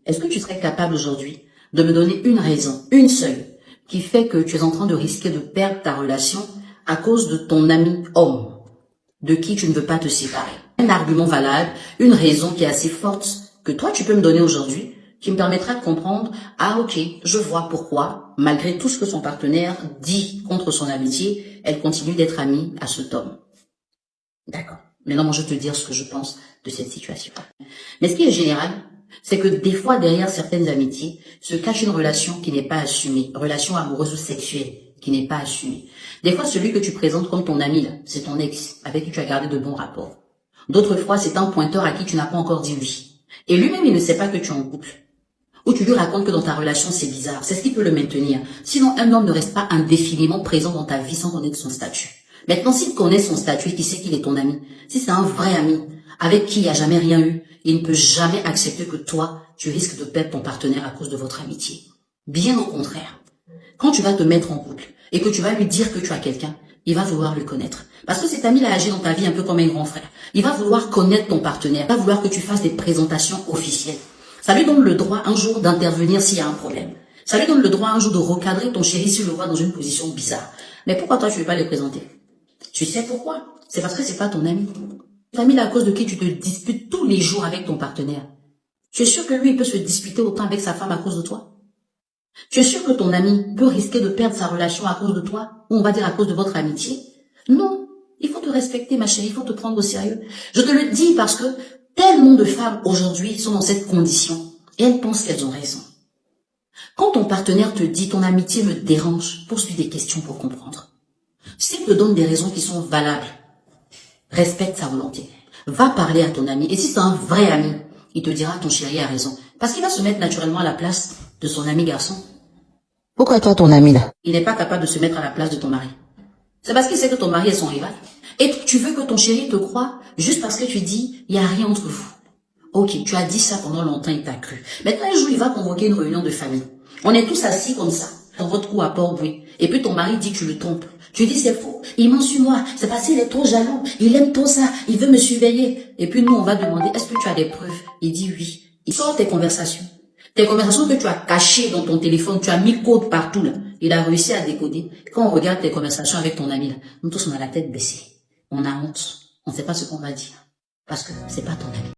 Est-ce que tu serais capable aujourd'hui de me donner une raison, une seule, qui fait que tu es en train de risquer de perdre ta relation à cause de ton ami homme, de qui tu ne veux pas te séparer? Un argument valable, une raison qui est assez forte que toi tu peux me donner aujourd'hui, qui me permettra de comprendre, ah ok, je vois pourquoi, malgré tout ce que son partenaire dit contre son amitié, elle continue d'être amie à cet homme. D'accord. Maintenant, moi, je vais te dire ce que je pense de cette situation. Mais ce qui est général, c'est que des fois, derrière certaines amitiés, se cache une relation qui n'est pas assumée, relation amoureuse ou sexuelle qui n'est pas assumée. Des fois, celui que tu présentes comme ton ami, là, c'est ton ex, avec qui tu as gardé de bons rapports. D'autres fois, c'est un pointeur à qui tu n'as pas encore dit oui. Et lui-même, il ne sait pas que tu es en couple. Ou tu lui racontes que dans ta relation, c'est bizarre. C'est ce qui peut le maintenir. Sinon, un homme ne reste pas indéfiniment présent dans ta vie sans connaître son statut. Maintenant, s'il connaît son statut, qu'il sait qu'il est ton ami, si c'est un vrai ami, avec qui il n'y a jamais rien eu, il ne peut jamais accepter que toi, tu risques de perdre ton partenaire à cause de votre amitié. Bien au contraire. Quand tu vas te mettre en couple et que tu vas lui dire que tu as quelqu'un, il va vouloir le connaître. Parce que cet ami-là agit dans ta vie un peu comme un grand frère. Il va vouloir connaître ton partenaire. Il va vouloir que tu fasses des présentations officielles. Ça lui donne le droit un jour d'intervenir s'il y a un problème. Ça lui donne le droit un jour de recadrer ton chéri s'il le voit dans une position bizarre. Mais pourquoi toi tu ne veux pas les présenter? Tu sais pourquoi? C'est parce que c'est pas ton ami. Ton ami là à cause de qui tu te disputes tous les jours avec ton partenaire. Tu es sûr que lui il peut se disputer autant avec sa femme à cause de toi? Tu es sûr que ton ami peut risquer de perdre sa relation à cause de toi? Ou on va dire à cause de votre amitié? Non. Il faut te respecter ma chérie, il faut te prendre au sérieux. Je te le dis parce que tellement de femmes aujourd'hui sont dans cette condition et elles pensent qu'elles ont raison. Quand ton partenaire te dit ton amitié me dérange, pose-lui des questions pour comprendre. S'il te donne des raisons qui sont valables, respecte sa volonté. Va parler à ton ami. Et si c'est un vrai ami, il te dira ton chéri a raison. Parce qu'il va se mettre naturellement à la place de son ami garçon. Pourquoi toi, ton ami là, il n'est pas capable de se mettre à la place de ton mari? C'est parce qu'il sait que ton mari est son rival. Et tu veux que ton chéri te croie juste parce que tu dis, il n'y a rien entre vous. Ok, tu as dit ça pendant longtemps, il t'a cru. Maintenant, un jour, il va convoquer une réunion de famille. On est tous assis comme ça, dans votre cou à Port-Boué. Et puis ton mari dit que tu le trompes. Tu dis c'est faux, il ment sur moi, c'est parce qu'il est trop jaloux, il aime trop ça, il veut me surveiller. Et puis nous, on va demander, est-ce que tu as des preuves? Il dit oui. Il sort tes conversations. Tes conversations que tu as cachées dans ton téléphone, tu as mis code partout là. Il a réussi à décoder. Quand on regarde tes conversations avec ton ami là, nous tous on a la tête baissée. On a honte. On ne sait pas ce qu'on va dire. Parce que c'est pas ton ami.